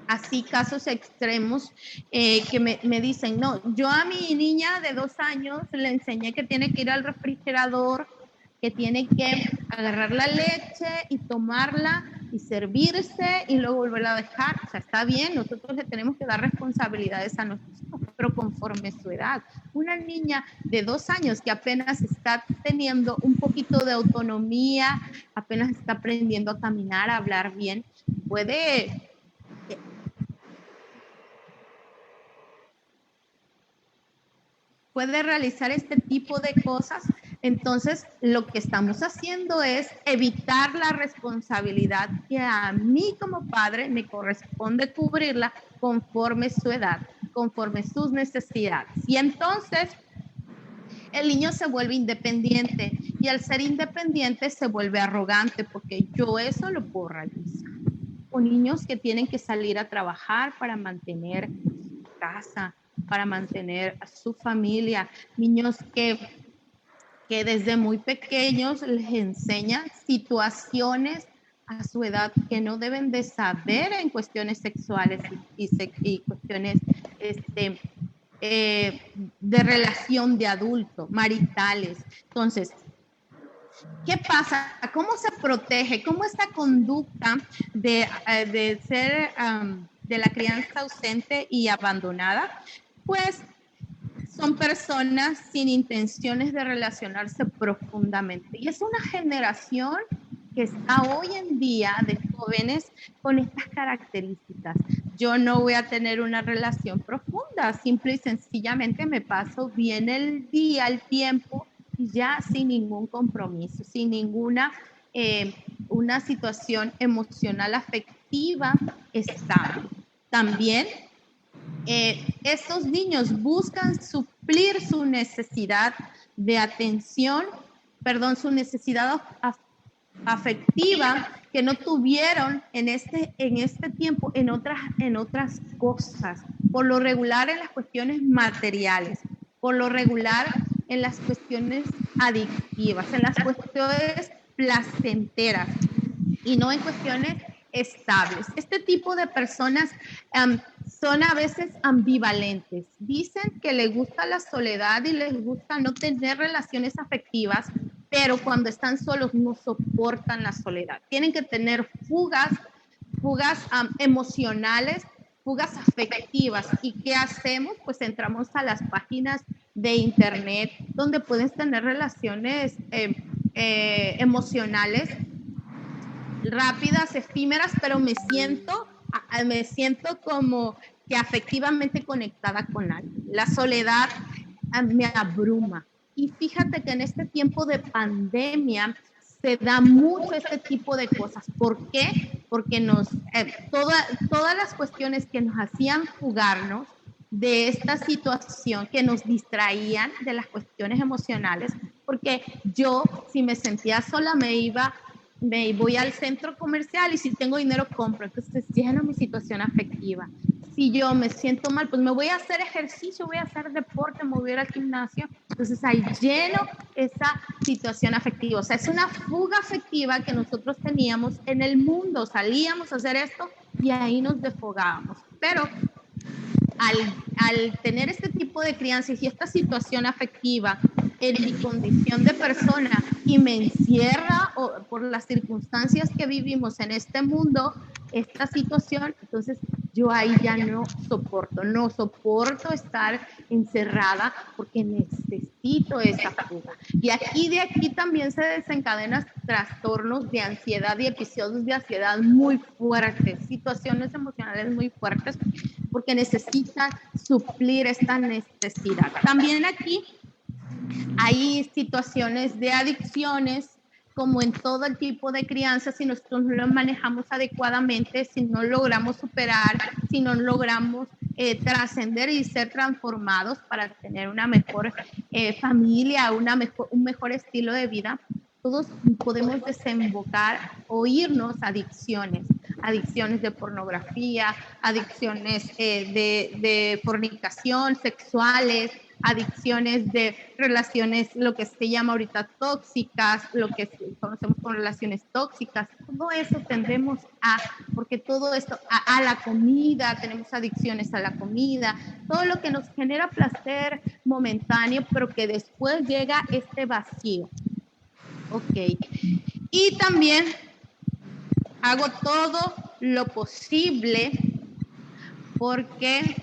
así casos extremos que me dicen, no, yo a mi niña de 2 años le enseñé que tiene que ir al refrigerador, que tiene que agarrar la leche y tomarla y servirse y luego volverla a dejar. O sea, está bien, nosotros le tenemos que dar responsabilidades a nuestros hijos, pero conforme su edad. Una niña de 2 años que apenas está teniendo un poquito de autonomía, apenas está aprendiendo a caminar, a hablar bien, puede realizar este tipo de cosas. Entonces, lo que estamos haciendo es evitar la responsabilidad que a mí como padre me corresponde cubrirla conforme su edad, conforme sus necesidades. Y entonces, el niño se vuelve independiente y al ser independiente se vuelve arrogante porque yo eso lo puedo realizar. O niños que tienen que salir a trabajar para mantener su casa, para mantener a su familia, niños que desde muy pequeños les enseñan situaciones a su edad que no deben de saber en cuestiones sexuales y cuestiones de relación de adulto, maritales. Entonces, ¿qué pasa? ¿Cómo se protege? ¿Cómo esta conducta de la crianza ausente y abandonada? Pues son personas sin intenciones de relacionarse profundamente. Y es una generación que está hoy en día de jóvenes con estas características. Yo no voy a tener una relación profunda, simple y sencillamente me paso bien el día, el tiempo, ya sin ningún compromiso, sin ninguna una situación emocional afectiva estable. También estos niños buscan suplir su necesidad de atención, su necesidad afectiva que no tuvieron en este tiempo en otras cosas, por lo regular en las cuestiones materiales, por lo regular en las cuestiones adictivas, en las cuestiones placenteras y no en cuestiones estables. Este tipo de personas son a veces ambivalentes. Dicen que les gusta la soledad y les gusta no tener relaciones afectivas, pero cuando están solos no soportan la soledad. Tienen que tener fugas emocionales, fugas afectivas. ¿Y qué hacemos? Pues entramos a las páginas de internet, donde puedes tener relaciones emocionales rápidas, efímeras, pero me siento como que afectivamente conectada con alguien. La soledad me abruma. Y fíjate que en este tiempo de pandemia se da mucho este tipo de cosas. ¿Por qué? Porque todas las cuestiones que nos hacían fugarnos de esta situación, que nos distraían de las cuestiones emocionales, porque yo, si me sentía sola, voy al centro comercial y si tengo dinero compro, entonces lleno mi situación afectiva. Si yo me siento mal, pues me voy a hacer ejercicio, voy a hacer deporte, me voy a ir al gimnasio, entonces ahí lleno esa situación afectiva. O sea, es una fuga afectiva que nosotros teníamos en el mundo, salíamos a hacer esto y ahí nos desfogábamos. Pero al tener este tipo de crianza y esta situación afectiva en mi condición de persona y me encierra por las circunstancias que vivimos en este mundo, esta situación, entonces yo ahí ya no soporto estar encerrada porque necesito esa fuga. Y de aquí también se desencadenan trastornos de ansiedad y episodios de ansiedad muy fuertes, situaciones emocionales muy fuertes, porque necesitan suplir esta necesidad. También aquí hay situaciones de adicciones, como en todo el tipo de crianza, si nosotros no lo manejamos adecuadamente, si no logramos superar, si no logramos trascender y ser transformados para tener una mejor familia, un mejor estilo de vida, todos podemos desembocar o irnos a adicciones de pornografía, adicciones de fornicación, sexuales, adicciones de relaciones, lo que se llama ahorita tóxicas, lo que conocemos como relaciones tóxicas, todo eso tendemos porque todo esto, a la comida, tenemos adicciones a la comida, todo lo que nos genera placer momentáneo, pero que después llega este vacío. Ok. Y también hago todo lo posible porque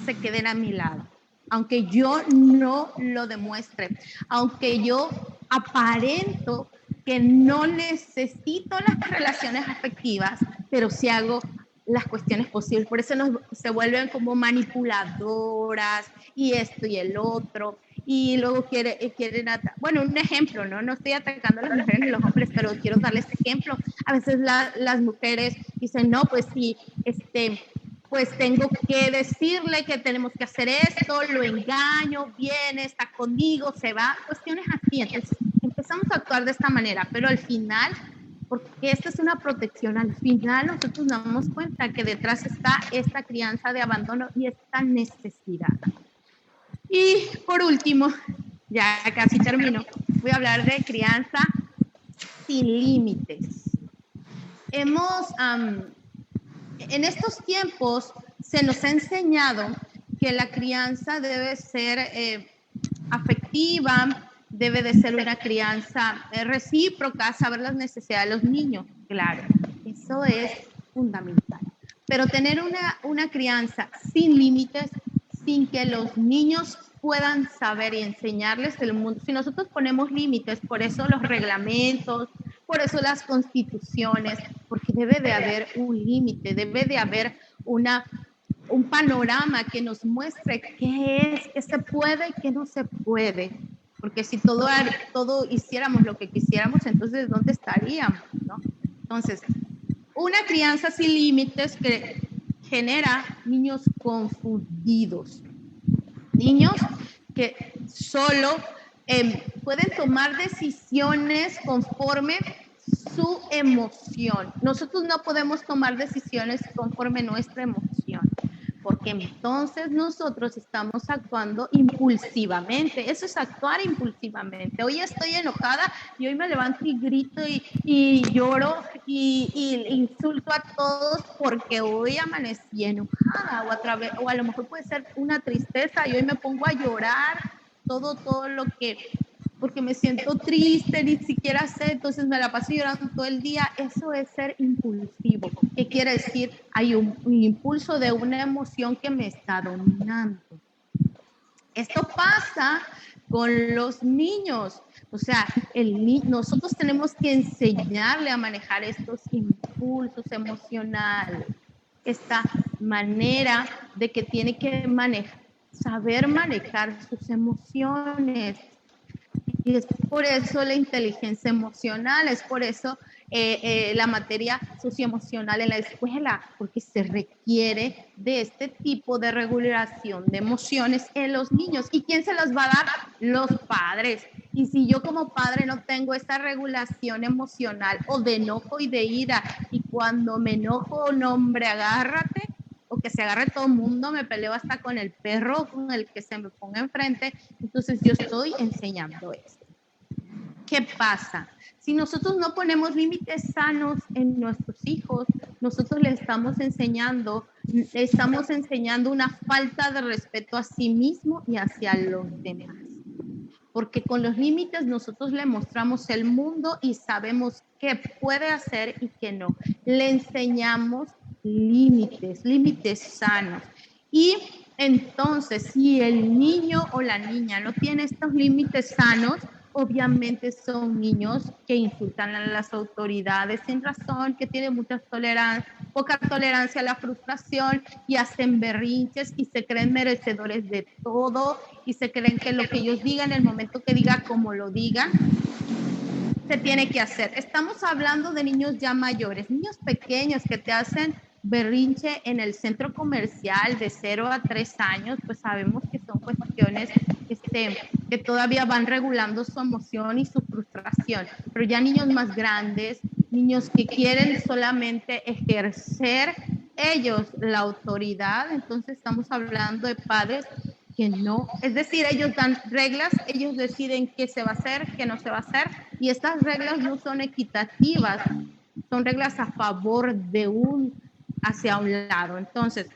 se queden a mi lado. Aunque yo no lo demuestre, aunque yo aparento que no necesito las relaciones afectivas, pero sí hago las cuestiones posibles. Por eso se vuelven como manipuladoras y esto y el otro. Y luego quieren bueno, un ejemplo, no estoy atacando a las mujeres ni a los hombres, pero quiero darles ejemplo. A veces las mujeres dicen, no, pues sí, pues tengo que decirle que tenemos que hacer esto, lo engaño, viene, está conmigo, se va, cuestiones así. Entonces empezamos a actuar de esta manera, pero al final, porque esta es una protección, al final nosotros nos damos cuenta que detrás está esta crianza de abandono y esta necesidad. Y por último, ya casi termino, voy a hablar de crianza sin límites. En estos tiempos se nos ha enseñado que la crianza debe ser afectiva, debe de ser una crianza recíproca, saber las necesidades de los niños. Claro, eso es fundamental. Pero tener una crianza sin límites, sin que los niños puedan saber y enseñarles el mundo. Si nosotros ponemos límites, por eso los reglamentos, por eso las constituciones, porque debe de haber un límite, debe de haber un panorama que nos muestre qué se puede y qué no se puede. Porque si todo hiciéramos lo que quisiéramos, entonces ¿dónde estaríamos, no? Entonces, una crianza sin límites que genera niños confundidos, niños que solo pueden tomar decisiones conforme su emoción. Nosotros no podemos tomar decisiones conforme nuestra emoción, porque entonces nosotros estamos actuando impulsivamente. Eso es actuar impulsivamente. Hoy estoy enojada y hoy me levanto y grito y lloro y insulto a todos porque hoy amanecí enojada, o a lo mejor puede ser una tristeza y hoy me pongo a llorar todo lo que, porque me siento triste, ni siquiera sé, entonces me la paso llorando todo el día. Eso es ser impulsivo. ¿Qué quiere decir? Hay un impulso de una emoción que me está dominando. Esto pasa con los niños. O sea, nosotros tenemos que enseñarle a manejar estos impulsos emocionales, esta manera de que tiene que saber manejar sus emociones. Y es por eso la inteligencia emocional, es por eso la materia socioemocional en la escuela, porque se requiere de este tipo de regulación de emociones en los niños. ¿Y quién se los va a dar? Los padres. Y si yo como padre no tengo esta regulación emocional o de enojo y de ira, y cuando me enojo, no, hombre, agárrate, o que se agarre todo el mundo, me peleo hasta con el perro con el que se me ponga enfrente, entonces yo estoy enseñando esto. ¿Qué pasa? Si nosotros no ponemos límites sanos en nuestros hijos, nosotros les estamos enseñando una falta de respeto a sí mismo y hacia los demás. Porque con los límites nosotros le mostramos el mundo y sabemos qué puede hacer y qué no. Le enseñamos límites sanos. Y entonces, si el niño o la niña no tiene estos límites sanos, obviamente son niños que insultan a las autoridades sin razón, que tienen poca tolerancia a la frustración y hacen berrinches y se creen merecedores de todo y se creen que lo que ellos digan, el momento que diga, como lo digan, se tiene que hacer. Estamos hablando de niños ya mayores, niños pequeños que te hacen berrinche en el centro comercial de 0 a 3 años, pues sabemos que son cuestiones que todavía van regulando su emoción y su frustración. Pero ya niños más grandes, niños que quieren solamente ejercer ellos la autoridad, entonces estamos hablando de padres que no, es decir, ellos dan reglas, ellos deciden qué se va a hacer, qué no se va a hacer, y estas reglas no son equitativas, son reglas a favor de hacia un lado. Entonces,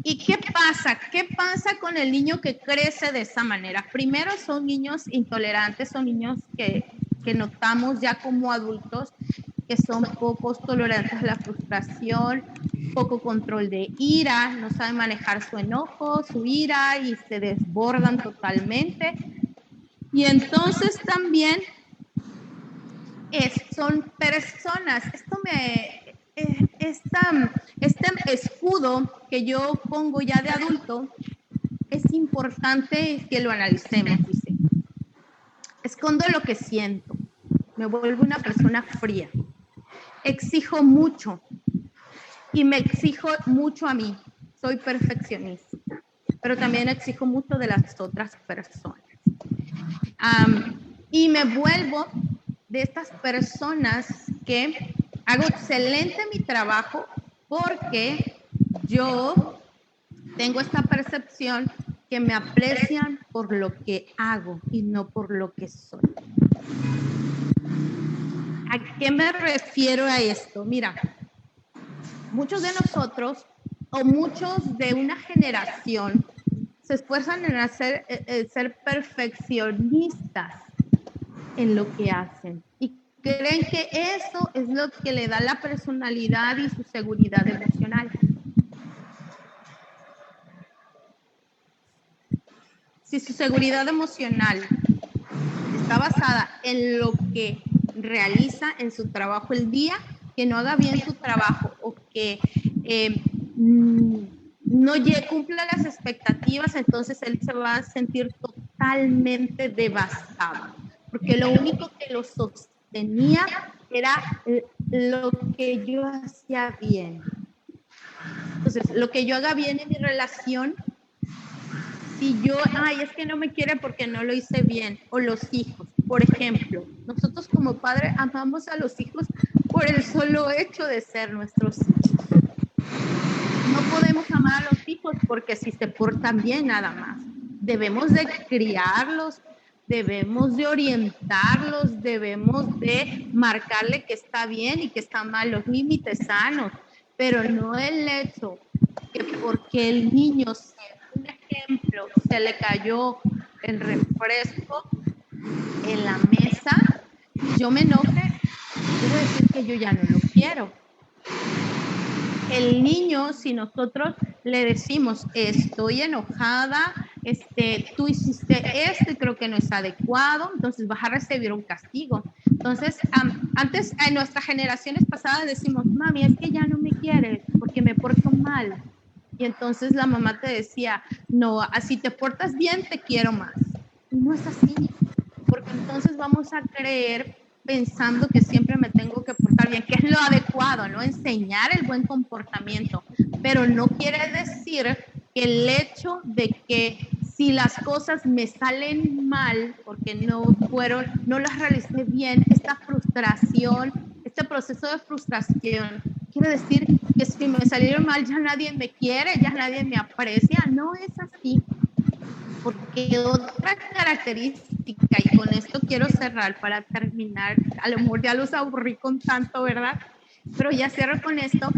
¿y qué pasa? ¿Qué pasa con el niño que crece de esa manera? Primero, son niños intolerantes, son niños que notamos ya como adultos que son pocos tolerantes a la frustración, poco control de ira, no saben manejar su enojo, su ira y se desbordan totalmente. Y entonces también son personas, este escudo que yo pongo ya de adulto, es importante que lo analicemos, dice. Escondo lo que siento, me vuelvo una persona fría, exijo mucho y me exijo mucho a mí, soy perfeccionista, pero también exijo mucho de las otras personas. Y me vuelvo de estas personas que hago excelente mi trabajo porque yo tengo esta percepción que me aprecian por lo que hago y no por lo que soy. ¿A qué me refiero a esto? Mira, muchos de nosotros o muchos de una generación se esfuerzan en ser perfeccionistas en lo que hacen y creen que eso es lo que le da la personalidad y su seguridad emocional. Si su seguridad emocional está basada en lo que realiza en su trabajo el día, que no haga bien su trabajo o que no cumpla las expectativas, entonces él se va a sentir totalmente devastado, porque lo único que lo sostenía era lo que yo hacía bien. Entonces, lo que yo haga bien en mi relación, si yo, es que no me quiere porque no lo hice bien, o los hijos, por ejemplo, nosotros como padres amamos a los hijos por el solo hecho de ser nuestros hijos. No podemos amar a los hijos porque si se portan bien nada más. Debemos de criarlos, debemos de orientarlos, debemos de marcarle que está bien y que está mal, los límites sanos, pero no el hecho que porque el niño, un ejemplo, se le cayó el refresco en la mesa, yo me enoje, quiero decir que yo ya no lo quiero. El niño, si nosotros le decimos estoy enojada, tú hiciste esto y creo que no es adecuado, entonces vas a recibir un castigo. Entonces, antes en nuestras generaciones pasadas decimos, mami, es que ya no me quieres porque me porto mal. Y entonces la mamá te decía, no, así te portas bien, te quiero más. Y no es así, porque entonces vamos a creer pensando que siempre me tengo que portar bien, que es lo adecuado, ¿no? Enseñar el buen comportamiento, pero no quiere decir que el hecho de que si las cosas me salen mal, porque no las realicé bien, esta frustración, este proceso de frustración, quiere decir que si me salieron mal ya nadie me quiere, ya nadie me aprecia. No es así. Porque otra característica, y con esto quiero cerrar para terminar, a lo mejor ya los aburrí con tanto, ¿verdad? Pero ya cierro con esto.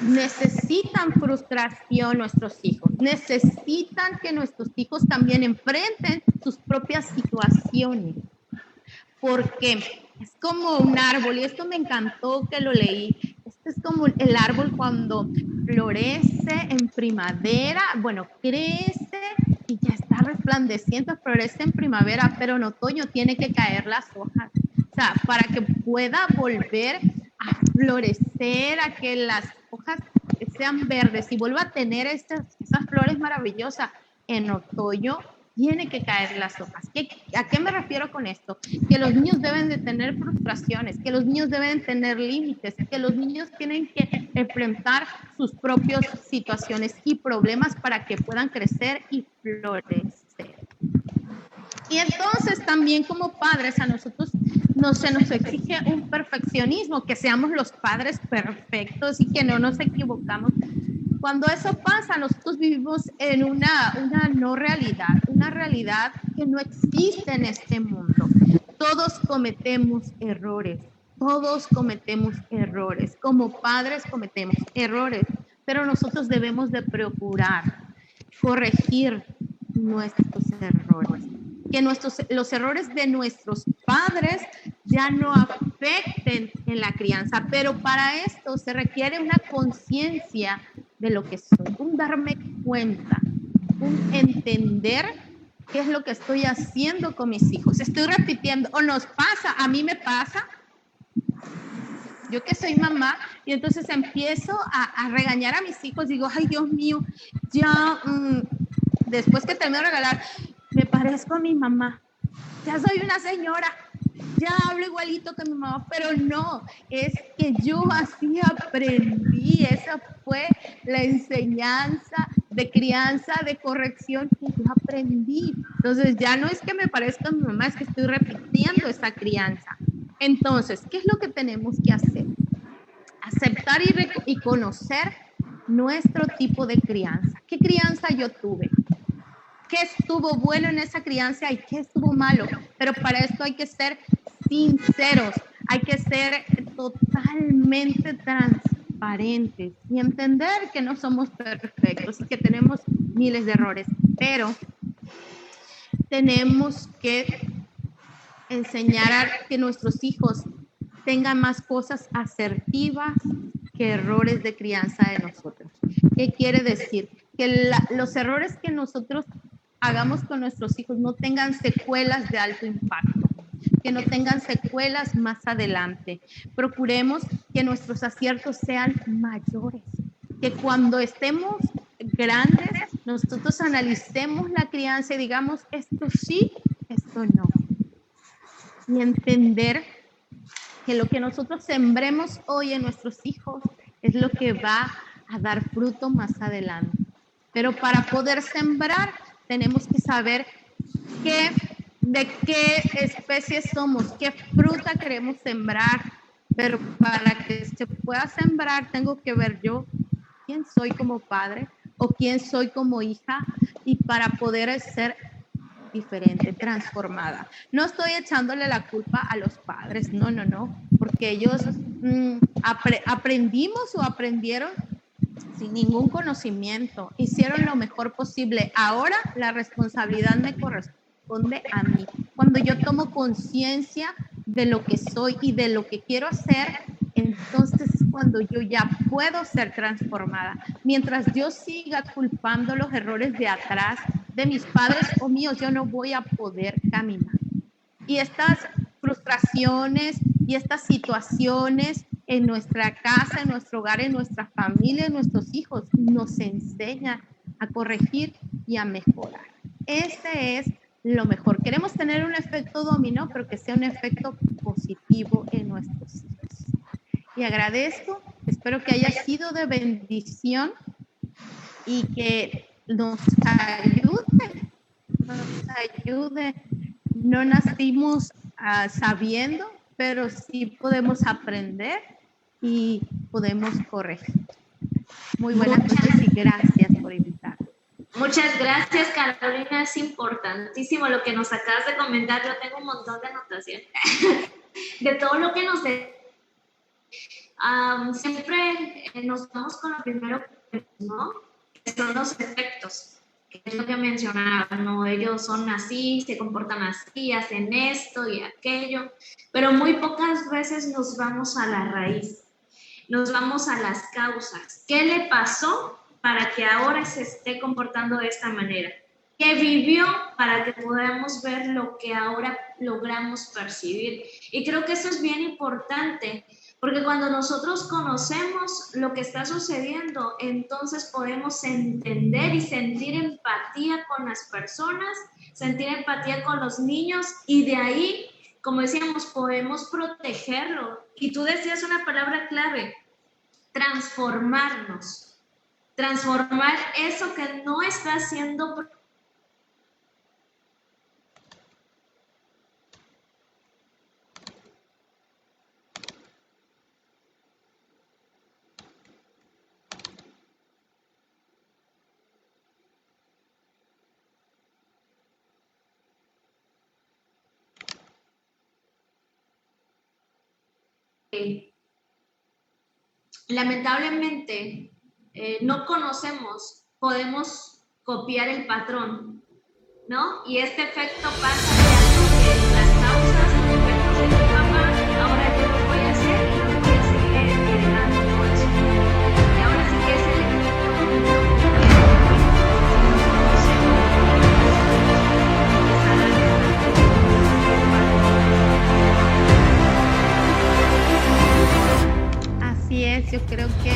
Necesitan frustración nuestros hijos, necesitan que nuestros hijos también enfrenten sus propias situaciones, porque es como un árbol, y esto me encantó que lo leí. Este es como el árbol cuando florece en primavera, bueno, crece y ya está resplandeciendo, florece en primavera, pero en otoño tiene que caer las hojas. O sea, para que pueda volver a florecer, a que las hojas sean verdes y vuelva a tener esas flores maravillosas en otoño, tiene que caer las hojas. ¿A qué me refiero con esto? Que los niños deben de tener frustraciones, que los niños deben tener límites, que los niños tienen que enfrentar sus propias situaciones y problemas para que puedan crecer y florecer. Y entonces también como padres a nosotros se nos exige un perfeccionismo, que seamos los padres perfectos y que no nos equivocamos. Cuando eso pasa, nosotros vivimos en una no realidad, una realidad que no existe en este mundo. Todos cometemos errores, como padres cometemos errores, pero nosotros debemos de procurar corregir nuestros errores, que los errores de nuestros padres ya no afecten en la crianza, pero para esto se requiere una conciencia de lo que soy, un darme cuenta, un entender qué es lo que estoy haciendo con mis hijos. Estoy repitiendo, o nos pasa, a mí me pasa, yo que soy mamá, y entonces empiezo a regañar a mis hijos, digo, ay Dios mío, ya después que termino de regalar, me parezco a mi mamá, ya soy una señora, ya hablo igualito que mi mamá, pero no, es que yo así aprendí, esa fue la enseñanza de crianza, de corrección que yo aprendí. Entonces ya no es que me parezca a mi mamá, es que estoy repitiendo esa crianza. Entonces, ¿qué es lo que tenemos que hacer? Aceptar y conocer nuestro tipo de crianza. ¿Qué crianza yo tuve? ¿Qué estuvo bueno en esa crianza y qué estuvo malo? Pero para esto hay que ser sinceros, hay que ser totalmente transparentes y entender que no somos perfectos y que tenemos miles de errores, pero tenemos que enseñar a que nuestros hijos tengan más cosas asertivas que errores de crianza de nosotros. ¿Qué quiere decir? Que los errores que nosotros hagamos con nuestros hijos no tengan secuelas de alto impacto, que no tengan secuelas más adelante. Procuremos que nuestros aciertos sean mayores, que cuando estemos grandes nosotros analicemos la crianza y digamos esto sí, esto no. Y entender que lo que nosotros sembremos hoy en nuestros hijos es lo que va a dar fruto más adelante. Pero para poder sembrar tenemos que saber de qué especie somos, qué fruta queremos sembrar, pero para que se pueda sembrar tengo que ver yo quién soy como padre o quién soy como hija, y para poder ser diferente, transformada. No estoy echándole la culpa a los padres, no, porque ellos aprendimos o aprendieron sin ningún conocimiento, hicieron lo mejor posible. Ahora la responsabilidad me corresponde a mí. Cuando yo tomo conciencia de lo que soy y de lo que quiero hacer, entonces cuando yo ya puedo ser transformada. Mientras yo siga culpando los errores de atrás, de mis padres o míos, yo no voy a poder caminar. Y estas frustraciones y estas situaciones en nuestra casa, en nuestro hogar, en nuestra familia, en nuestros hijos, nos enseñan a corregir y a mejorar. Ese es lo mejor. Queremos tener un efecto dominó, pero que sea un efecto positivo en nuestros hijos. Y agradezco, espero que haya sido de bendición y que nos ayude. No nacimos sabiendo, pero sí podemos aprender y podemos corregir. Muy buenas noches y gracias por invitarme. Muchas gracias, Carolina. Es importantísimo lo que nos acabas de comentar. Yo tengo un montón de anotaciones de todo lo que nos... siempre nos vamos con lo primero, ¿no? Que son los efectos, que es lo que mencionaba, ¿no? Ellos son así, se comportan así, hacen esto y aquello, pero muy pocas veces nos vamos a la raíz, nos vamos a las causas. ¿Qué le pasó para que ahora se esté comportando de esta manera? ¿Qué vivió para que podamos ver lo que ahora logramos percibir? Y creo que eso es bien importante, porque cuando nosotros conocemos lo que está sucediendo, entonces podemos entender y sentir empatía con las personas, sentir empatía con los niños, y de ahí, como decíamos, podemos protegerlo. Y tú decías una palabra clave: transformarnos. Transformar eso que no está siendo lamentablemente no conocemos, podemos copiar el patrón, ¿no? Y este efecto pasa de algo que las causas, los efectos de mi papá, ahora yo lo voy a hacer y lo voy a seguir heredando por eso. Y ahora sí que es el efecto dominó que Así es, yo creo que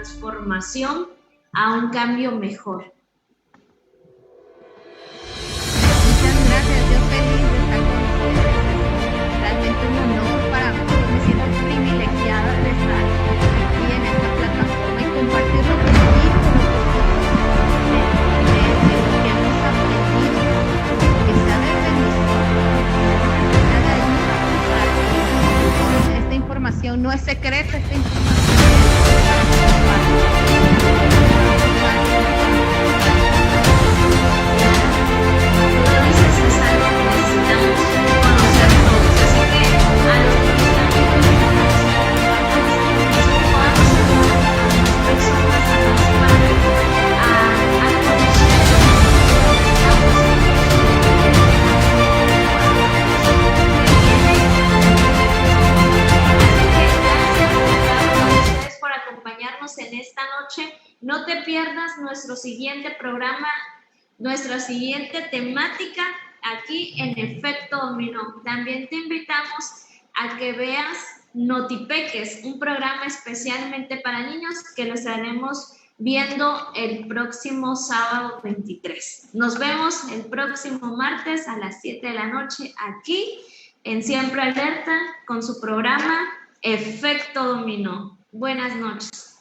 transformación a un cambio mejor. Muchas gracias, yo feliz de estar con ustedes. Realmente un honor para mí, me siento privilegiada de estar aquí en esta plataforma y compartir lo que he visto, de lo que hemos aprendido, que sea de bendición, que sea de ayuda para todos. secreta esta información. En esta noche, no te pierdas nuestro siguiente programa, nuestra siguiente temática aquí en Efecto Dominó. También te invitamos a que veas Notipeques, un programa especialmente para niños que lo estaremos viendo el próximo sábado 23. Nos vemos el próximo martes a las 7 de la noche aquí en Siempre Alerta con su programa Efecto Dominó. Buenas noches.